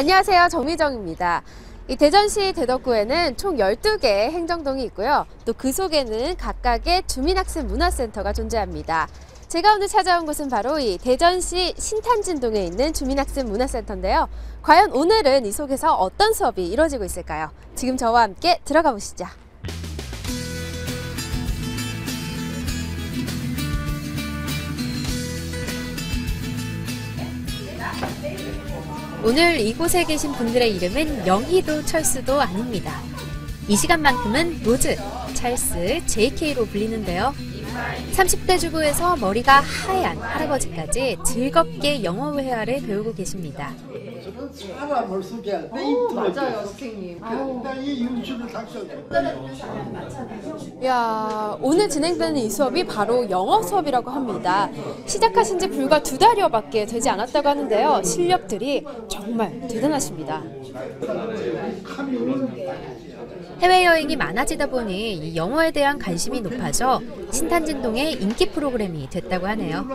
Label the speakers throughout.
Speaker 1: 안녕하세요. 정미정입니다. 이 대전시 대덕구에는 총 12개의 행정동이 있고요. 또 그 속에는 각각의 주민학습 문화센터가 존재합니다. 제가 오늘 찾아온 곳은 바로 이 대전시 신탄진동에 있는 주민학습 문화센터인데요. 과연 오늘은 이 속에서 어떤 수업이 이루어지고 있을까요? 지금 저와 함께 들어가 보시죠. 오늘 이곳에 계신 분들의 이름은 영희도 철수도 아닙니다. 이 시간만큼은 로즈, 찰스, JK로 불리는데요. 30대 주부에서 머리가 하얀 할아버지까지 즐겁게 영어 회화를 배우고 계십니다.
Speaker 2: 사람을 소개할 때
Speaker 1: 맞아요, 선생님.
Speaker 2: 이 유추를 닥쳐.
Speaker 1: 야, 오늘 진행되는 이 수업이 바로 영어 수업이라고 합니다. 시작하신 지 불과 2달여밖에 되지 않았다고 하는데요. 실력들이 정말 대단하십니다. 해외여행이 많아지다 보니 이 영어에 대한 관심이 높아져 신탄진동의 인기 프로그램이 됐다고 하네요.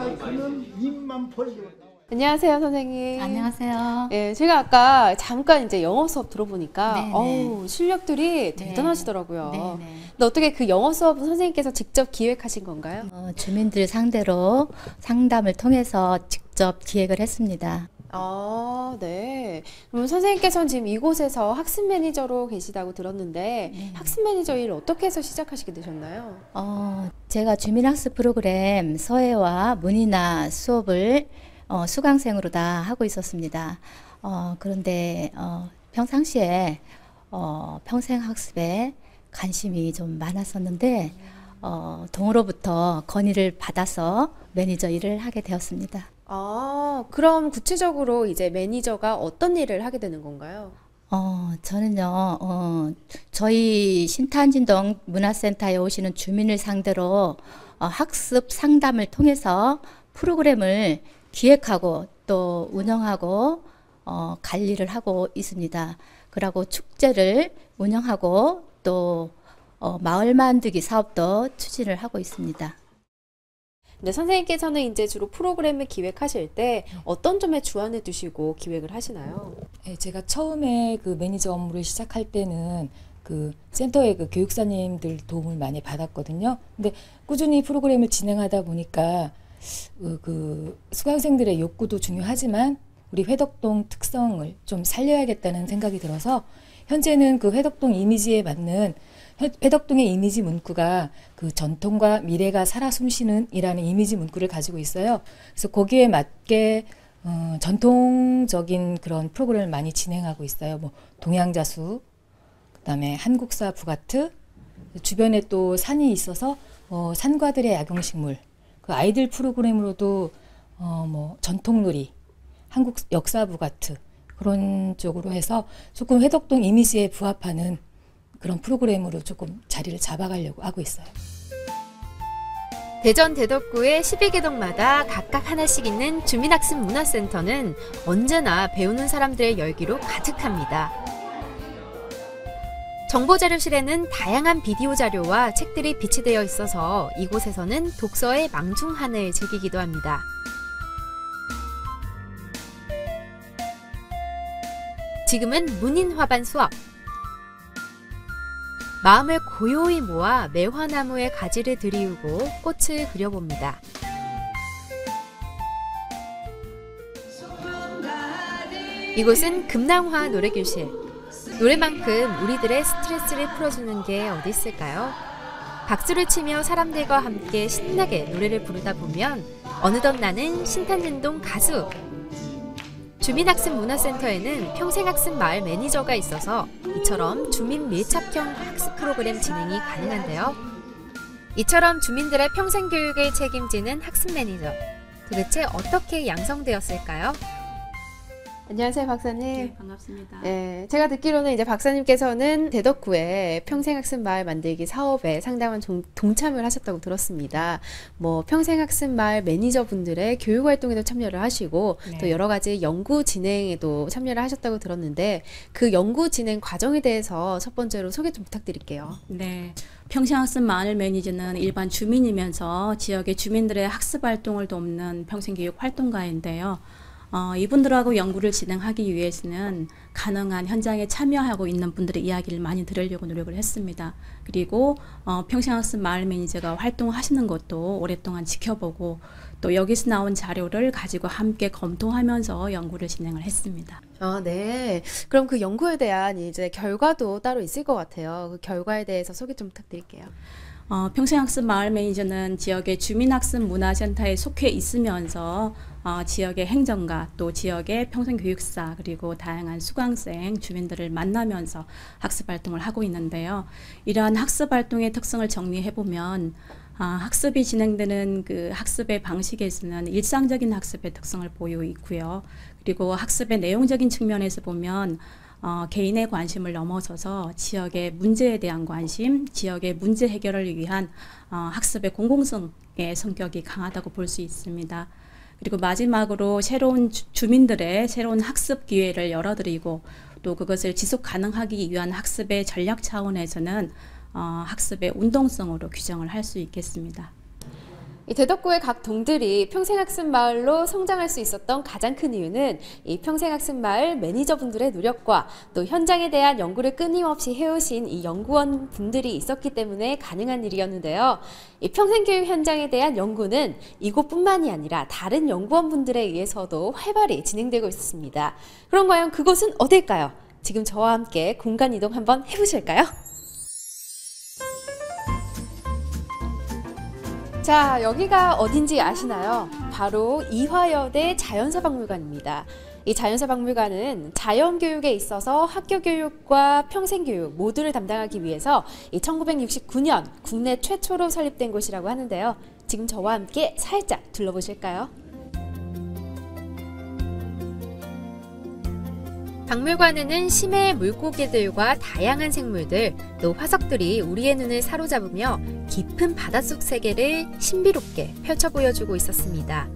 Speaker 1: 안녕하세요, 선생님.
Speaker 3: 안녕하세요.
Speaker 1: 예, 제가 아까 잠깐 이제 영어 수업 들어보니까
Speaker 3: 네네.
Speaker 1: 어우, 실력들이 대단하시더라고요.
Speaker 3: 네네.
Speaker 1: 근데 어떻게 그 영어 수업은 선생님께서 직접 기획하신 건가요?
Speaker 3: 주민들 상대로 상담을 통해서 직접 기획을 했습니다.
Speaker 1: 아, 네. 그럼 선생님께서는 지금 이곳에서 학습 매니저로 계시다고 들었는데 학습 매니저 일을 어떻게 해서 시작하시게 되셨나요?
Speaker 3: 제가 주민학습 프로그램 서예와 문이나 수업을 수강생으로 다 하고 있었습니다. 그런데 평상시에 평생학습에 관심이 좀 많았었는데 동으로부터 건의를 받아서 매니저 일을 하게 되었습니다.
Speaker 1: 아, 그럼 구체적으로 이제 매니저가 어떤 일을 하게 되는 건가요?
Speaker 3: 저는요, 저희 신탄진동 문화센터에 오시는 주민을 상대로 학습 상담을 통해서 프로그램을 기획하고 또 운영하고 관리를 하고 있습니다. 그리고 축제를 운영하고 또 마을 만들기 사업도 추진을 하고 있습니다.
Speaker 1: 네, 선생님께서는 이제 주로 프로그램을 기획하실 때 어떤 점에 주안해 두시고 기획을 하시나요?
Speaker 4: 네, 제가 처음에 그 매니저 업무를 시작할 때는 그 센터의 그 교육사님들 도움을 많이 받았거든요. 근데 꾸준히 프로그램을 진행하다 보니까 그 수강생들의 욕구도 중요하지만 우리 회덕동 특성을 좀 살려야겠다는 생각이 들어서 현재는 그 회덕동 이미지에 맞는 회덕동의 이미지 문구가 그 전통과 미래가 살아 숨쉬는 이라는 이미지 문구를 가지고 있어요. 그래서 거기에 맞게 전통적인 그런 프로그램을 많이 진행하고 있어요. 뭐 동양자수, 그다음에 한국사 부가트, 주변에 또 산이 있어서 산과들의 야경식물, 그 아이들 프로그램으로도 뭐 전통놀이, 한국 역사 부가트 그런 쪽으로 해서 조금 회덕동 이미지에 부합하는 그런 프로그램으로 조금 자리를 잡아가려고 하고 있어요.
Speaker 1: 대전 대덕구의 12개 동마다 각각 하나씩 있는 주민학습 문화센터는 언제나 배우는 사람들의 열기로 가득합니다. 정보자료실에는 다양한 비디오 자료와 책들이 비치되어 있어서 이곳에서는 독서의 망중한을 즐기기도 합니다. 지금은 문인화반 수업. 마음을 고요히 모아 매화나무의 가지를 들이우고 꽃을 그려봅니다. 이곳은 금낭화 노래교실. 노래만큼 우리들의 스트레스를 풀어주는 게 어디 있을까요? 박수를 치며 사람들과 함께 신나게 노래를 부르다 보면 어느덧 나는 신탄진동 가수! 주민학습 문화센터에는 평생학습 마을 매니저가 있어서 이처럼 주민 밀착형 학습 프로그램 진행이 가능한데요. 이처럼 주민들의 평생 교육을 책임지는 학습 매니저. 도대체 어떻게 양성되었을까요? 안녕하세요, 박사님.
Speaker 5: 네, 반갑습니다.
Speaker 1: 네, 제가 듣기로는 이제 박사님께서는 대덕구에 평생학습 마을 만들기 사업에 상당한 동참을 하셨다고 들었습니다. 뭐 평생학습 마을 매니저분들의 교육 활동에도 참여를 하시고
Speaker 5: 네.
Speaker 1: 또 여러 가지 연구 진행에도 참여를 하셨다고 들었는데 그 연구 진행 과정에 대해서 첫 번째로 소개 좀 부탁드릴게요.
Speaker 5: 네, 평생학습 마을 매니저는 일반 주민이면서 지역의 주민들의 학습 활동을 돕는 평생교육 활동가인데요. 이분들하고 연구를 진행하기 위해서는 가능한 현장에 참여하고 있는 분들의 이야기를 많이 들으려고 노력을 했습니다. 그리고 평생학습 마을 매니저가 활동하시는 것도 오랫동안 지켜보고 또 여기서 나온 자료를 가지고 함께 검토하면서 연구를 진행을 했습니다.
Speaker 1: 아, 네. 그럼 그 연구에 대한 이제 결과도 따로 있을 것 같아요. 그 결과에 대해서 소개 좀 부탁드릴게요.
Speaker 5: 평생학습 마을 매니저는 지역의 주민학습 문화센터에 속해 있으면서 지역의 행정가 또 지역의 평생교육사 그리고 다양한 수강생 주민들을 만나면서 학습활동을 하고 있는데요. 이러한 학습활동의 특성을 정리해보면 학습이 진행되는 그 학습의 방식에서는 일상적인 학습의 특성을 보이고 있고요. 그리고 학습의 내용적인 측면에서 보면 개인의 관심을 넘어서서 지역의 문제에 대한 관심, 지역의 문제 해결을 위한 학습의 공공성의 성격이 강하다고 볼 수 있습니다. 그리고 마지막으로 새로운 주민들의 새로운 학습 기회를 열어드리고 또 그것을 지속 가능하기 위한 학습의 전략 차원에서는 학습의 운동성으로 규정을 할 수 있겠습니다.
Speaker 1: 이 대덕구의 각 동들이 평생학습 마을로 성장할 수 있었던 가장 큰 이유는 이 평생학습 마을 매니저분들의 노력과 또 현장에 대한 연구를 끊임없이 해오신 이 연구원 분들이 있었기 때문에 가능한 일이었는데요. 이 평생교육 현장에 대한 연구는 이곳뿐만이 아니라 다른 연구원 분들에 의해서도 활발히 진행되고 있었습니다. 그럼 과연 그곳은 어딜까요? 지금 저와 함께 공간 이동 한번 해보실까요? 자, 여기가 어딘지 아시나요? 바로 이화여대 자연사박물관입니다. 이 자연사박물관은 자연교육에 있어서 학교교육과 평생교육 모두를 담당하기 위해서 이 1969년 국내 최초로 설립된 곳이라고 하는데요. 지금 저와 함께 살짝 둘러보실까요? 박물관에는 심해의 물고기들과 다양한 생물들, 또 화석들이 우리의 눈을 사로잡으며 깊은 바닷속 세계를 신비롭게 펼쳐 보여주고 있었습니다.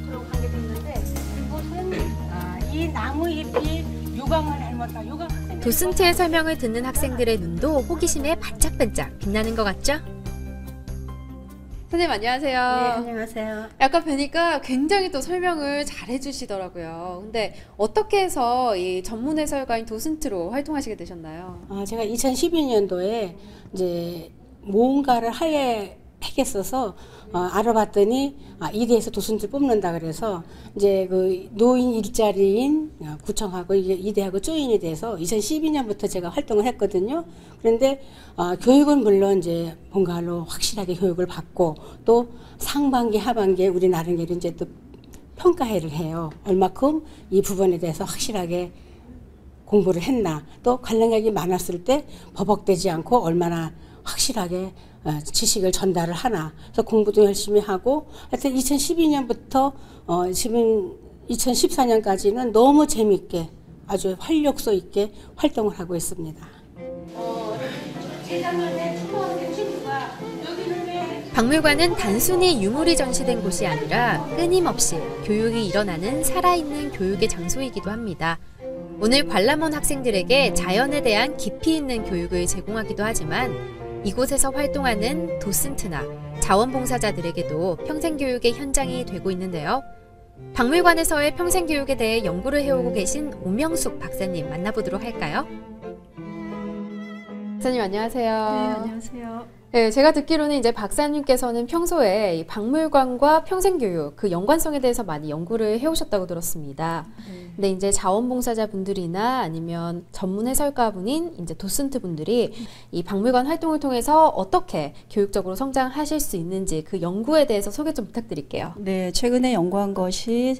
Speaker 6: 들어가게 됐는데 이곳은 이 나무 잎이 유광을 닮았다.
Speaker 1: 도슨트의 설명을 듣는 학생들의 눈도 호기심에 반짝반짝 빛나는 것 같죠? 선생님 안녕하세요.
Speaker 6: 네, 안녕하세요.
Speaker 1: 아까 뵈니까 굉장히 또 설명을 잘 해주시더라고요. 근데 어떻게 해서 이 전문 해설가인 도슨트로 활동하시게 되셨나요?
Speaker 6: 제가 2012년도에 이제 뭔가를 하겠어서 알아봤더니 이대에서 도슨트 뽑는다 그래서 이제 그 노인 일자리인 구청하고 이대하고 조인이 돼서 2012년부터 제가 활동을 했거든요. 그런데 교육은 물론 이제 뭔가로 확실하게 교육을 받고 또 상반기 하반기에 우리 나름대로 이제 또 평가회를 해요. 얼마큼 이 부분에 대해서 확실하게 공부를 했나, 또 관련력이 많았을 때 버벅대지 않고 얼마나 확실하게 지식을 전달을 하나. 그래서 공부도 열심히 하고 하여튼 2012년부터 지금 2014년까지는 너무 재미있게 아주 활력소 있게 활동을 하고 있습니다.
Speaker 1: 박물관은 단순히 유물이 전시된 곳이 아니라 끊임없이 교육이 일어나는 살아있는 교육의 장소이기도 합니다. 오늘 관람 온 학생들에게 자연에 대한 깊이 있는 교육을 제공하기도 하지만 이곳에서 활동하는 도슨트나 자원봉사자들에게도 평생교육의 현장이 되고 있는데요. 박물관에서의 평생교육에 대해 연구를 해오고 계신 오명숙 박사님 만나보도록 할까요? 박사님 안녕하세요.
Speaker 7: 네, 안녕하세요.
Speaker 1: 네, 제가 듣기로는 이제 박사님께서는 평소에 이 박물관과 평생교육 그 연관성에 대해서 많이 연구를 해오셨다고 들었습니다. 근데 이제 자원봉사자분들이나 아니면 전문 해설가분인 이제 도슨트 분들이 이 박물관 활동을 통해서 어떻게 교육적으로 성장하실 수 있는지 그 연구에 대해서 소개 좀 부탁드릴게요.
Speaker 7: 네, 최근에 연구한 것이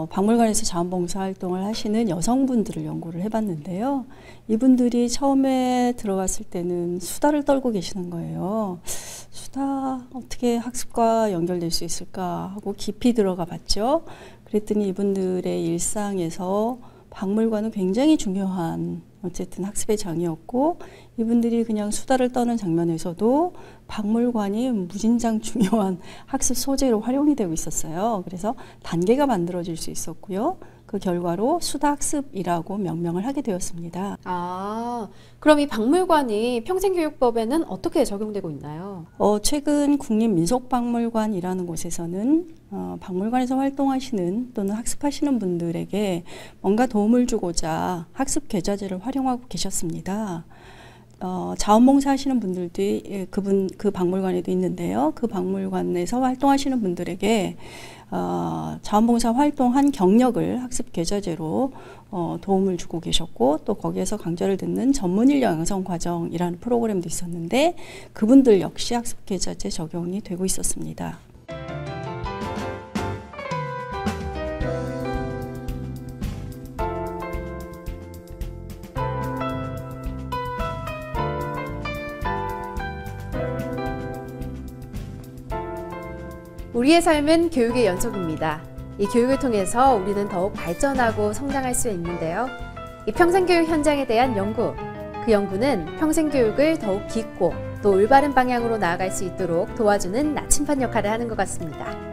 Speaker 7: 박물관에서 자원봉사 활동을 하시는 여성분들을 연구를 해봤는데요. 이분들이 처음에 들어갔을 때는 수다를 떨고 계시는 거예요. 수다 어떻게 학습과 연결될 수 있을까 하고 깊이 들어가 봤죠. 그랬더니 이분들의 일상에서 박물관은 굉장히 중요한 어쨌든 학습의 장이었고 이분들이 그냥 수다를 떠는 장면에서도 박물관이 무진장 중요한 학습 소재로 활용이 되고 있었어요. 그래서 단계가 만들어질 수 있었고요. 그 결과로 수다학습이라고 명명을 하게 되었습니다.
Speaker 1: 그럼 이 박물관이 평생교육법에는 어떻게 적용되고 있나요?
Speaker 7: 최근 국립민속박물관이라는 곳에서는 박물관에서 활동하시는 또는 학습하시는 분들에게 뭔가 도움을 주고자 학습 계좌제를 활용하고 계셨습니다. 자원봉사 하시는 분들도 그 박물관에도 있는데요. 그 박물관에서 활동하시는 분들에게 자원봉사 활동한 경력을 학습 계좌제로 도움을 주고 계셨고, 또 거기에서 강좌를 듣는 전문인력 양성 과정이라는 프로그램도 있었는데 그분들 역시 학습 계좌제 적용이 되고 있었습니다.
Speaker 1: 우리의 삶은 교육의 연속입니다. 이 교육을 통해서 우리는 더욱 발전하고 성장할 수 있는데요. 이 평생교육 현장에 대한 연구, 그 연구는 평생교육을 더욱 깊고 또 올바른 방향으로 나아갈 수 있도록 도와주는 나침반 역할을 하는 것 같습니다.